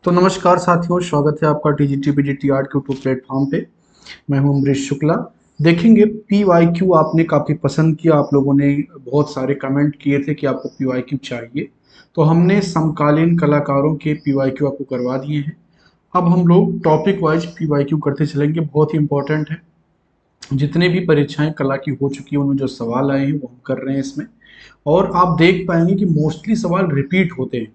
तो नमस्कार साथियों, स्वागत है आपका टीजीटी आर्ट के यूट्यूब प्लेटफॉर्म पे। मैं हूं अमरीश शुक्ला। देखेंगे पीवाईक्यू आपने काफ़ी पसंद किया, आप लोगों ने बहुत सारे कमेंट किए थे कि आपको पीवाईक्यू चाहिए, तो हमने समकालीन कलाकारों के पीवाईक्यू आपको करवा दिए हैं। अब हम लोग टॉपिक वाइज पीवाईक्यू करते चलेंगे, बहुत ही इंपॉर्टेंट है। जितने भी परीक्षाएं कला की हो चुकी है उनमें जो सवाल आए हैं वो हम कर रहे हैं इसमें। और आप देख पाएंगे कि मोस्टली सवाल रिपीट होते हैं,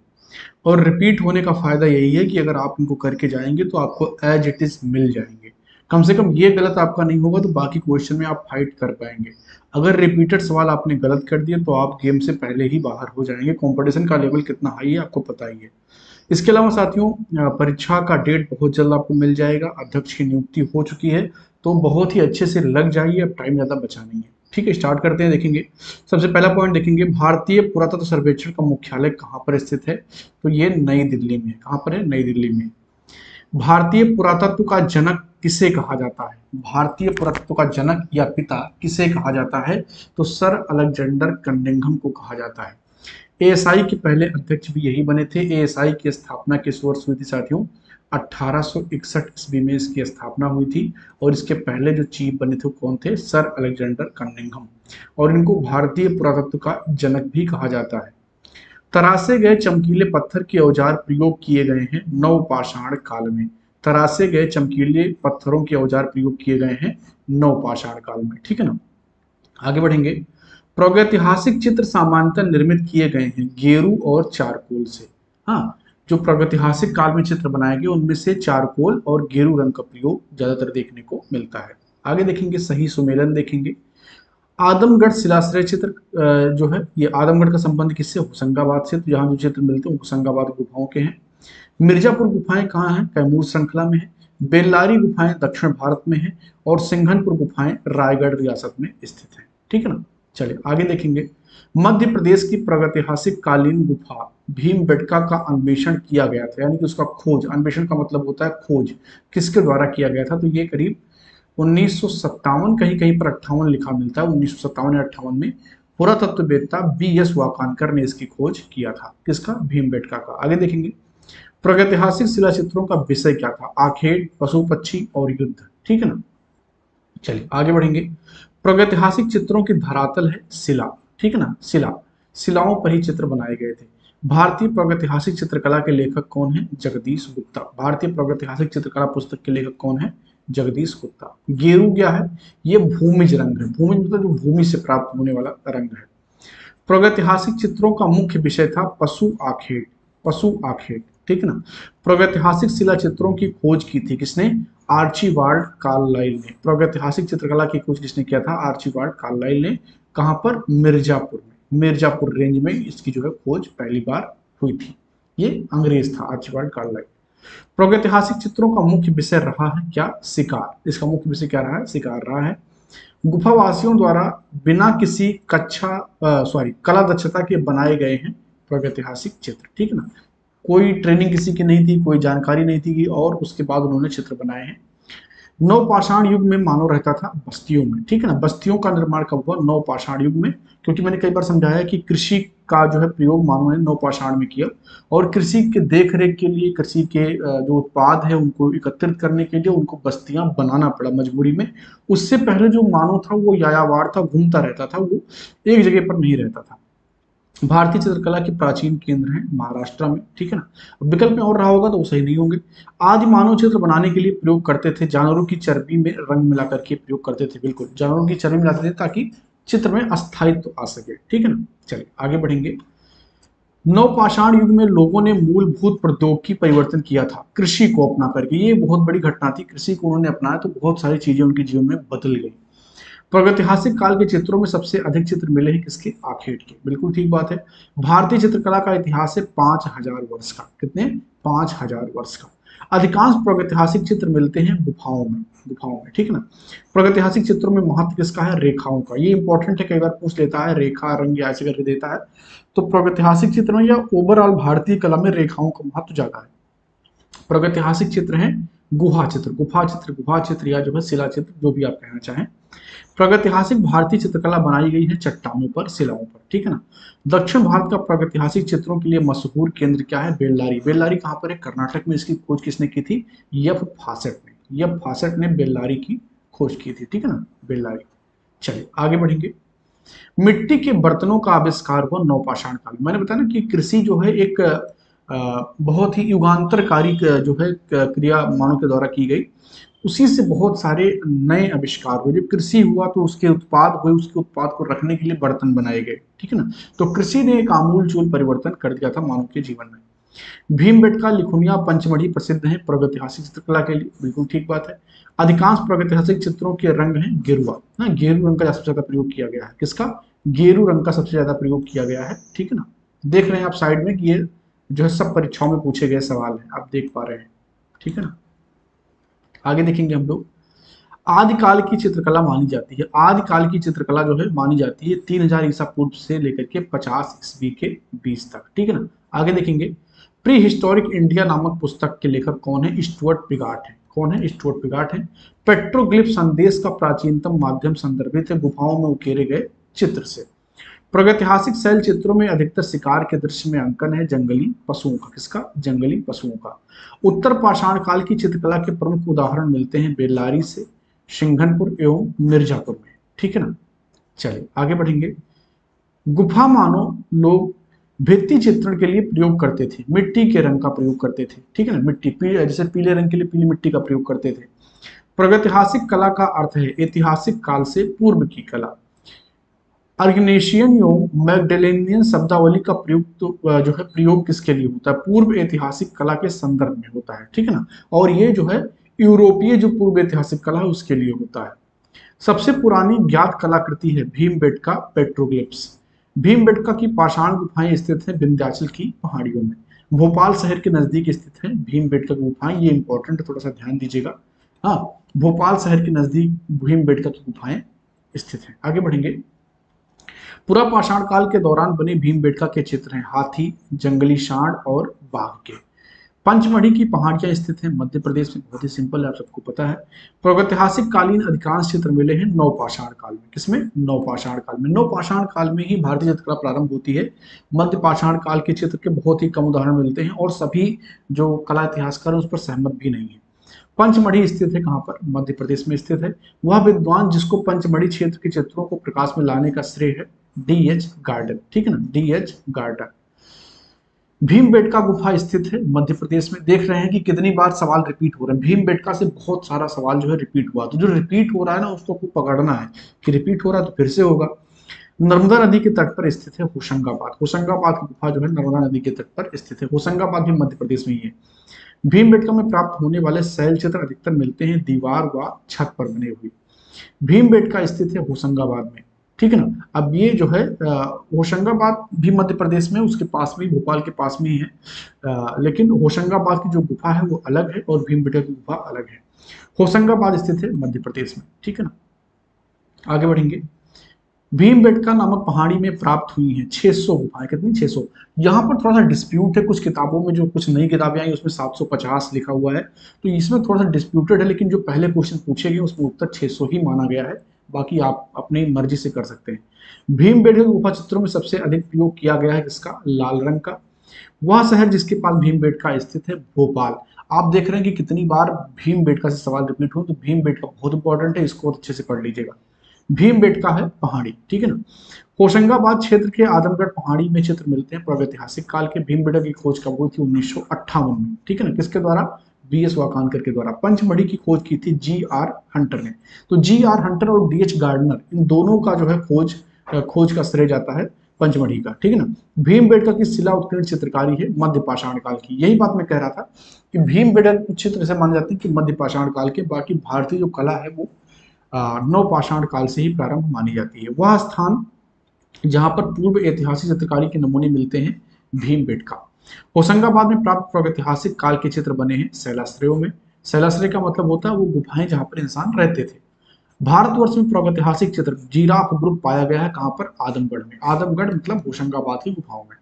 और रिपीट होने का फायदा यही है कि अगर आप इनको करके जाएंगे तो आपको एज इट इज मिल जाएंगे। कम से कम ये गलत आपका नहीं होगा तो बाकी क्वेश्चन में आप फाइट कर पाएंगे। अगर रिपीटेड सवाल आपने गलत कर दिए तो आप गेम से पहले ही बाहर हो जाएंगे। कंपटीशन का लेवल कितना हाई है आपको पता ही है। इसके अलावा साथियों, परीक्षा का डेट बहुत जल्द आपको मिल जाएगा। अध्यक्ष की नियुक्ति हो चुकी है, तो बहुत ही अच्छे से लग जाइए, अब टाइम ज़्यादा बचा नहीं है। ठीक है, स्टार्ट करते हैं। देखेंगे सबसे पहला पॉइंट, देखेंगे भारतीय पुरातत्व सर्वेक्षण का मुख्यालय कहाँ पर स्थित है। तो ये नई दिल्ली में है। कहाँ पर है? नई दिल्ली में। भारतीय पुरातत्व का जनक किसे कहा जाता है? भारतीय पुरातत्व का जनक या पिता किसे कहा जाता है? तो सर अलेक्जेंडर कनिंघम को कहा जाता है। एएसआई के पहले अध्यक्ष भी यही बने थे। एएसआई की स्थापना किस वर्ष हुई थी साथियों? 1861 ईस्वी में इसकी स्थापना हुई थी। और इसके पहले जो चीफ बने थे कौन थे? Sir Alexander Cunningham. और इनको भारतीय पुरातत्व का जनक भी कहा जाता है। तरासे गए चमकीले पत्थर के औजार प्रयोग किए गए हैं नवपाषाण काल में। तरासे गए चमकीले पत्थरों के औजार प्रयोग किए गए हैं नवपाषाण काल में। ठीक है ना, आगे बढ़ेंगे। प्रागैतिहासिक चित्र सामान्यतः निर्मित किए गए हैं गेरू और चारकोल से। हाँ, जो प्रागैतिहासिक काल में चित्र बनाए गए उनमें से चारकोल और गेरू रंग का प्रयोग ज्यादातर देखने को मिलता है। आगे देखेंगे सही सुमेलन। देखेंगे आदमगढ़ शिलाश्रय चित्र जो है, ये आदमगढ़ का संबंध किससे? होशंगाबाद से। तो यहाँ जो चित्र मिलते हैं होशंगाबाद गुफाओं के हैं। मिर्जापुर गुफाएं कहाँ हैं? कैमूर श्रृंखला में है। बेल्लारी गुफाएं दक्षिण भारत में है। और सिंघनपुर गुफाएं रायगढ़ रियासत में स्थित है। ठीक है ना, चलिए आगे देखेंगे। मध्य प्रदेश की प्रागैतिहासिक कालीन गुफा भीमबेटका का अन्वेषण किया गया था, यानी कि उसका खोज, अन्वेषण का मतलब होता है खोज, किसके द्वारा किया गया था? तो ये करीब 1957, कहीं कहीं पर 58 लिखा मिलता है, 1957 या 58 में पुरातत्ववेत्ता BS वाकानकर ने इसकी खोज किया था। किसका? भीमबेटका का। आगे देखेंगे प्रागैतिहासिक शिला चित्रों का विषय क्या था? आखेट, पशु पक्षी और युद्ध। ठीक है ना, चलिए आगे बढ़ेंगे। प्रागैतिहासिक चित्रों की धरातल है शिला। ठीक है ना, शिला, शिलाओं पर ही चित्र बनाए गए थे। भारतीय प्रागैतिहासिक चित्रकला के लेखक कौन है? जगदीश गुप्ता। भारतीय प्रागैतिहासिक चित्रकला पुस्तक के लेखक कौन है? जगदीश गुप्ता। गेरू क्या है? ये भूमिज रंग है। भूमिज मतलब जो भूमि से प्राप्त होने वाला रंग है। प्रागैतिहासिक चित्रों का मुख्य विषय था पशु आखेट। पशु आखेट, ठीक है ना। प्रागैतिहासिक शिला चित्रों की खोज की थी किसने? आर्चीबाल्ड कार्लाइल ने। प्रागैतिहासिक चित्रकला की खोज किसने किया था? आर्चीबाल्ड कार्लाइल ने। कहां पर? मिर्जापुर में। मिर्जापुर रेंज में इसकी जो है खोज पहली बार हुई थी। ये अंग्रेज था आर्चीबाल्ड कार्लाइल। प्रागैतिहासिक चित्रों का मुख्य विषय रहा है क्या? शिकार। इसका मुख्य विषय क्या रहा है? शिकार रहा है। गुफावासियों द्वारा बिना किसी कला दक्षता के बनाए गए हैं प्रागैतिहासिक चित्र। ठीक है ना, कोई ट्रेनिंग किसी की नहीं थी, कोई जानकारी नहीं थी, और उसके बाद उन्होंने चित्र बनाए हैं। नवपाषाण युग में मानव रहता था बस्तियों में। ठीक है ना, बस्तियों का निर्माण कब हुआ? नवपाषाण युग में। क्योंकि मैंने कई बार समझाया कि कृषि का जो है प्रयोग मानव ने नवपाषाण में किया, और कृषि के देख रेख के लिए, कृषि के जो उत्पाद है उनको एकत्रित करने के लिए उनको बस्तियां बनाना पड़ा मजबूरी में। उससे पहले जो मानव था वो यायावार था, घूमता रहता था, वो एक जगह पर नहीं रहता था। भारतीय चित्रकला के प्राचीन केंद्र हैं महाराष्ट्र में। ठीक है ना, विकल्प में और रहा होगा तो वो सही नहीं होंगे। आदि मानव चित्र बनाने के लिए प्रयोग करते थे जानवरों की चर्बी में रंग मिलाकर के प्रयोग करते थे। बिल्कुल, जानवरों की चर्बी मिलाते थे ताकि चित्र में अस्थायित्व आ सके। ठीक है ना, चलिए आगे बढ़ेंगे। नवपाषाण युग में लोगों ने मूलभूत प्रौद्योगिकी परिवर्तन किया था कृषि को अपना करके। ये बहुत बड़ी घटना थी, कृषि को उन्होंने अपनाया तो बहुत सारी चीजें उनके जीवन में बदल गई। प्रागैतिहासिक काल के चित्रों में सबसे अधिक चित्र मिले हैं किसके? आखेट के। बिल्कुल ठीक बात है। भारतीय चित्रकला का इतिहास है 5000 वर्ष का। कितने? 5000 वर्ष का। अधिकांश प्रागैतिहासिक चित्र मिलते हैं गुफाओं में। गुफाओं में, ठीक है ना। प्रागैतिहासिक चित्रों में महत्व किसका है? रेखाओं का। ये इंपॉर्टेंट है, कई बार पूछ लेता है, रेखा रंग ऐसे करके देता है। तो प्रागैतिहासिक चित्रों या ओवरऑल भारतीय कला में रेखाओं का महत्व ज्यादा है। प्रागैतिहासिक चित्र हैं गुफा चित्र, गुफा चित्र या जो है शिला चित्र, जो भी आप कहना चाहें। प्रागैतिहासिक भारतीय चित्रकला बनाई गई है चट्टानों पर, शिलाओं पर, ठीक है ना। दक्षिण भारत का प्रागैतिहासिक चित्रों के लिए मशहूर केंद्र क्या है? बेल्लारी। बेल्लारी कहाँ पर है? कर्नाटक में। इसकी खोज किसने की थी? एफ फासेट ने। एफ फासेट ने बेल्लारी की खोज की थी, ठीक है ना, बेल्लारी। चलिए आगे बढ़ेंगे। मिट्टी के बर्तनों का आविष्कार हुआ नवपाषाण काल में। मैंने बताया ना कि कृषि जो है एक बहुत ही युगांतरकारी जो है क्रिया मानव के द्वारा की गई। उसी से बहुत सारे नए आविष्कार हुए। जब कृषि हुआ तो उसके उत्पाद हुए, उसके उत्पाद को रखने के लिए बर्तन बनाए गए, ठीक है ना। तो कृषि ने एक आमूलचूल परिवर्तन कर दिया था मानव के जीवन में। भीमबेटका, लिखुनिया, पंचमढ़ी प्रसिद्ध है प्रागैतिहासिक चित्रकला के लिए, बिल्कुल ठीक बात है। अधिकांश प्रागैतिहासिक चित्रों के रंग है गेरुआ, ना, गेरू रंग का सबसे ज्यादा प्रयोग किया गया है। किसका? गेरू रंग का सबसे ज्यादा प्रयोग किया गया है, ठीक है ना। देख रहे हैं आप साइड में कि ये जो है सब परीक्षाओं में पूछे गए सवाल है, आप देख पा रहे हैं, ठीक है ना। आगे देखेंगे हम लोग। आदिकाल की चित्रकला मानी जाती है, आदिकाल की चित्रकला जो है मानी जाती है 3000 ईसा पूर्व से लेकर के 50 ईस्वी के बीच तक, ठीक है ना। आगे देखेंगे। प्री हिस्टोरिक इंडिया नामक पुस्तक के लेखक कौन है? स्टुअर्ट पिगाट है। कौन है? स्टुअर्ट पिगाट है। पेट्रोग्लिफ संदेश का प्राचीनतम माध्यम संदर्भित है गुफाओं में उकेरे गए चित्र से। प्रागैतिहासिक शैल चित्रों में अधिकतर शिकार के दृश्य में अंकन है जंगली पशुओं का। किसका? जंगली पशुओं का। उत्तर पाषाण काल की चित्रकला के प्रमुख उदाहरण मिलते हैं बेल्लारी से, सिंघनपुर एवं मिर्जापुर में, ठीक है ना। चलिए आगे बढ़ेंगे। गुफा मानव लोग भित्ति चित्रण के लिए प्रयोग करते थे, मिट्टी के रंग का प्रयोग करते थे, ठीक है ना। मिट्टी जैसे पीले रंग के लिए पीली मिट्टी का प्रयोग करते थे। प्रागैतिहासिक कला का अर्थ है ऐतिहासिक काल से पूर्व की कला। अर्गनेशियन एवं मैगडेलेनियन शब्दावली का प्रयोग तो जो है प्रयोग किसके लिए होता है? पूर्व ऐतिहासिक कला के संदर्भ में होता है, ठीक है ना। और ये जो है यूरोपीय जो पूर्व ऐतिहासिक कला है उसके लिए होता है। सबसे पुरानी ज्ञात कलाकृति है भीमबेटका पेट्रोग्लिफ्स। भीमबेटका की पाषाण गुफाएं स्थित हैं विंध्याचल की पहाड़ियों में। भोपाल शहर के नजदीक स्थित है भीमबेटका गुफाएं, ये इंपॉर्टेंट है, थोड़ा सा ध्यान दीजिएगा। हाँ, भोपाल शहर के नजदीक भीमबेटका की गुफाएं स्थित हैं। आगे बढ़ेंगे। पूरा पाषाण काल के दौरान बने भीमबेटका के चित्र हैं हाथी, जंगली सांड और बाघ के। पंचमढ़ी की पहाड़ियां स्थित हैं मध्य प्रदेश में, बहुत ही सिंपल है, आप सबको पता है। प्रागैतिहासिक कालीन अधिकांश चित्र मिले हैं नवपाषाण काल में। किसमें? नवपाषाण काल में। नवपाषाण काल में ही भारतीय चित्रकला प्रारंभ होती है। मध्य पाषाण काल के चित्र के बहुत ही कम उदाहरण मिलते हैं और सभी जो कला इतिहासकार हैं उस पर सहमत भी नहीं है। पंचमढ़ी स्थित है कहाँ पर? मध्य प्रदेश में स्थित है। वह विद्वान जिसको पंचमढ़ी क्षेत्र के चित्रों को प्रकाश में लाने का श्रेय है डीएच गार्डन, ठीक है ना, डीएच गार्डन। भीमबेटका गुफा स्थित है मध्य प्रदेश में। देख रहे हैं कि कितनी बार सवाल रिपीट हो रहे हैं। भीमबेटका से बहुत सारा सवाल जो है रिपीट हुआ, तो जो रिपीट हो रहा है ना उसको आपको पकड़ना है कि रिपीट हो रहा है तो फिर से होगा। नर्मदा नदी के तट पर स्थित है होशंगाबाद। होशंगाबाद की गुफा जो है नर्मदा नदी के तट पर स्थित है। होशंगाबाद भी मध्य प्रदेश में ही है। भीमबेटका में प्राप्त होने वाले शैल चित्र अधिकतर मिलते हैं दीवार व छत पर बने हुए। भीमबेटका स्थित है होशंगाबाद में, ठीक है ना। अब ये जो है होशंगाबाद भी मध्य प्रदेश में, उसके पास में, भोपाल के पास में ही है। लेकिन होशंगाबाद की जो गुफा है वो अलग है और भीमबेटका की गुफा अलग है। होशंगाबाद स्थित है मध्य प्रदेश में, ठीक है ना। आगे बढ़ेंगे। भीमबेटका नामक पहाड़ी में प्राप्त हुई हैं 600 गुफाएं। कितनी? 600। यहाँ पर थोड़ा सा डिस्प्यूट है, कुछ किताबों में जो कुछ नई किताबें आई उसमें 750 लिखा हुआ है, तो इसमें थोड़ा सा डिस्प्यूटेड है। लेकिन जो पहले क्वेश्चन पूछे गए उसमें उत्तर 600 ही माना गया है, बाकी आप अपनी मर्जी से कर सकते हैं। भीमबेटका गुफा चित्रों में सबसे अधिक प्रयोग किया गया है किसका? लाल रंग का। वह शहर जिसके पास भीमबेटका स्थित है भोपाल। आप देख रहे हैं कि कितनी बार भीमबेटका से सवाल रिपीट हो, तो भीमबेटका बहुत इंपॉर्टेंट है, इसको अच्छे से पढ़ लीजिएगा। भीमबेटका है पहाड़ी, ठीक है ना। होशंगाबाद क्षेत्र के आदमगढ़ पहाड़ी में चित्र मिलते हैं प्रागैतिहासिक काल के। भीमबेटका की खोज कब हुई थी? 1958 में, ठीक है ना। किसके द्वारा? बीएस वाकानकर के द्वारा। पंचमढ़ी की खोज की थी जीआर हंटर ने। तो जीआर हंटर और डीएच गार्डनर, इन दोनों का जो है खोज का श्रेय जाता है पंचमढ़ी का, ठीक है ना। भीमबेटका की शिला उत्कीर्ण चित्रकारी है मध्य पाषाण काल की। यही बात मैं कह रहा था कि भीमबेटका चित्र ऐसे माने जाते हैं कि मध्य पाषाण काल के, बाकी भारतीय जो कला है वो नवपाषाण काल से ही प्रारंभ मानी जाती है। वह स्थान जहां पर पूर्व ऐतिहासिक चित्रकारी के नमूने मिलते हैं भीमबेटका। होशंगाबाद में प्राप्त प्रागैतिहासिक काल के चित्र बने हैं शैलाश्रयों में। शैलाश्रय का मतलब होता है वो गुफाएं जहां पर इंसान रहते थे। भारतवर्ष में प्रागैतिहासिक चित्र जिराफ ग्रुप पाया गया है कहां पर? आदमगढ़ में। आदमगढ़ मतलब होशंगाबाद की गुफाओं में।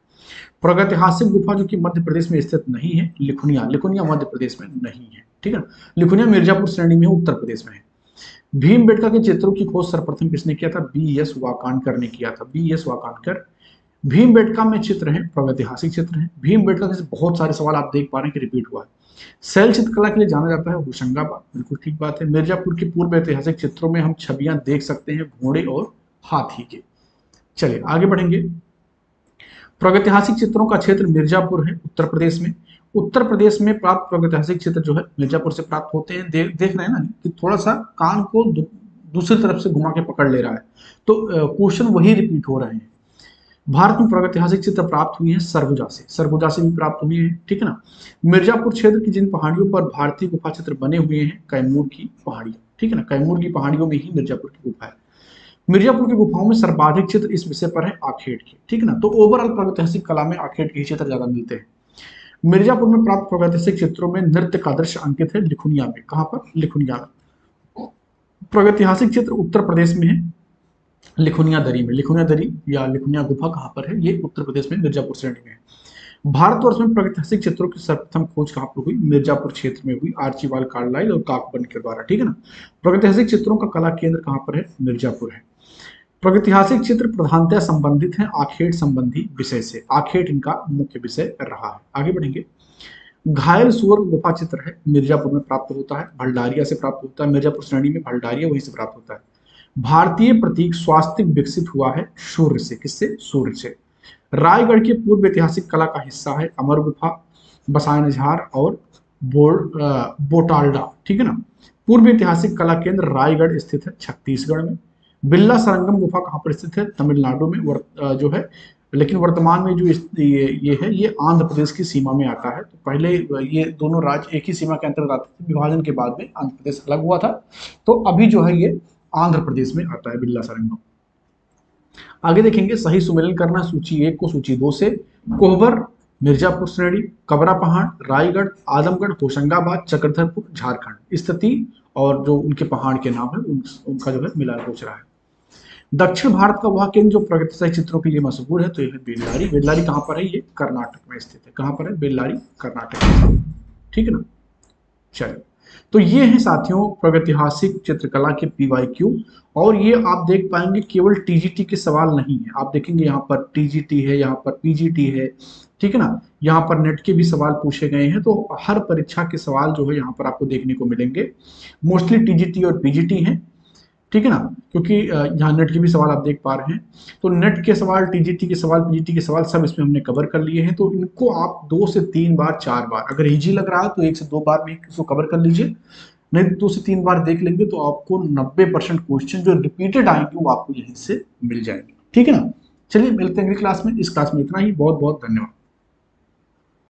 प्रागैतिहासिक गुफा जो कि मध्य प्रदेश में स्थित नहीं है लिखुनिया। लिखुनिया मध्य प्रदेश में नहीं है, ठीक है ना। लिखुनिया मिर्जापुर श्रेणी में उत्तर प्रदेश में है। भीमबेटका के चित्रों की खोज सर्वप्रथम किसने किया था? बी एस वाकानकर ने किया था, बी एस वाकानकर। भीमबेटका में चित्र है, प्रागैतिहासिक चित्र है। भीमबेटका के बहुत सारे सवाल आप देख पा रहे हैं कि रिपीट हुआ है। शैल चित्रकला के लिए जाना जाता है होशंगाबाद, बिल्कुल ठीक बात है। मिर्जापुर के पूर्व ऐतिहासिक चित्रों में हम छवियां देख सकते हैं घोड़े और हाथी के। चलिए आगे बढ़ेंगे। प्रागैतिहासिक चित्रों का क्षेत्र मिर्जापुर है उत्तर प्रदेश में। उत्तर प्रदेश में प्राप्त प्रागैतिहासिक चित्र जो है मिर्जापुर से प्राप्त होते हैं। देख रहे हैं ना कि थोड़ा सा कान को दूसरी तरफ से घुमा के पकड़ ले रहा है, तो क्वेश्चन वही रिपीट हो रहे हैं। भारत में प्रागैतिहासिक चित्र प्राप्त हुए हैं सरगुजा से, सरगुजा से भी प्राप्त हुए हैं, ठीक है ना। मिर्जापुर क्षेत्र की जिन पहाड़ियों पर भारतीय गुफा चित्र बने हुए हैं, कैमूर की पहाड़ियां, ठीक है ना, कैमूर की पहाड़ियों में ही मिर्जापुर की गुफा है। मिर्जापुर की गुफाओं में सर्वाधिक चित्र इस विषय पर है आखेट के, ठीक है ना। तो ओवरऑल प्रागैतिहासिक कला में आखेट के चित्र ज्यादा मिलते हैं। मिर्जापुर में प्राप्त प्रागैतिहासिक चित्रों में नृत्य का दृश्य अंकित है लिखुनिया में। कहां पर? लिखुनिया में। प्रागैतिहासिक चित्र उत्तर प्रदेश में है, लिखुनिया दरी में। लिखुनिया दरी या लिखुनिया गुफा कहां पर है? ये उत्तर प्रदेश में मिर्जापुर श्रेणी में है। भारतवर्ष में प्रागैतिहासिक चित्रों की सर्वप्रथम खोज कहां पर हुई? मिर्जापुर क्षेत्र में हुई, आर्चीबाल्ड कार्लाइल और काकबर्न के द्वारा, ठीक है ना। प्रागैतिहासिक चित्रों का कला केंद्र कहां पर है? मिर्जापुर है। प्रागैतिहासिक चित्र प्रधानतः संबंधित हैं आखेट संबंधी विषय से, आखेट इनका मुख्य विषय रहा है। आगे बढ़ेंगे। घायल सुअर गुफा चित्र है, मिर्जापुर में प्राप्त होता है, भंडारिया से प्राप्त होता है। मिर्जापुर श्रेणी में भंडारिया वहीं से प्राप्त होता है। भारतीय प्रतीक स्वास्तिक विकसित हुआ है सूर्य से, किससे? सूर्य से। रायगढ़ के पूर्व ऐतिहासिक कला का हिस्सा है अमर गुफा, बसायनझार और बोटाल्डा, ठीक है ना। पूर्व ऐतिहासिक कला केंद्र रायगढ़ स्थित है छत्तीसगढ़ में। बिल्ला सरंगम गुफा कहाँ पर स्थित है? तमिलनाडु में जो है, लेकिन वर्तमान में जो ये है ये आंध्र प्रदेश की सीमा में आता है। तो पहले ये दोनों राज्य एक ही सीमा के अंतर्गत आते थे, विभाजन के बाद में आंध्र प्रदेश अलग हुआ था। तो अभी जो है ये आंध्र प्रदेश में आता है बिल्ला सरंगम। आगे देखेंगे सही सुमेलन करना, सूची 1 को सूची 2 से। कोहबर मिर्जापुर श्रेणी, कबरा पहाड़, रायगढ़, आजमगढ़, होशंगाबाद, चक्रधरपुर, झारखंड। स्थिति और जो उनके पहाड़ के नाम है उनका जो है मिलान पूछ रहा है। दक्षिण भारत का वह केंद्र जो प्रागैतिहासिक चित्रों के लिए मशहूर है, तो यह है बेल्लारी। बेल्लारी कहां पर है? ये कर्नाटक में स्थित है। कहां पर है? बेल्लारी कर्नाटक में, ठीक है ना। चलिए, तो ये है साथियों प्रागैतिहासिक चित्रकला के PYQ। और ये आप देख पाएंगे केवल TGT के सवाल नहीं है, आप देखेंगे यहाँ पर TGT है, यहाँ पर PGT है, ठीक है ना। यहाँ पर नेट के भी सवाल पूछे गए हैं। तो हर परीक्षा के सवाल जो है यहाँ पर आपको देखने को मिलेंगे। मोस्टली TGT और PGT हैं, ठीक है ना, क्योंकि यहाँ नेट के भी सवाल आप देख पा रहे हैं। तो नेट के सवाल, TGT के सवाल, PGT के सवाल सब इसमें हमने कवर कर लिए हैं। तो इनको आप 2 से 3 बार 4 बार, अगर इजी लग रहा है तो 1 से 2 बार में इसको कवर कर लीजिए, नहीं 2 से 3 बार देख लेंगे तो आपको 90% क्वेश्चन जो रिपीटेड आएंगे वो आपको यहीं से मिल जाएंगे, ठीक है ना। चलिए मिलते हैं अगली क्लास में। इस क्लास में इतना ही। बहुत बहुत धन्यवाद।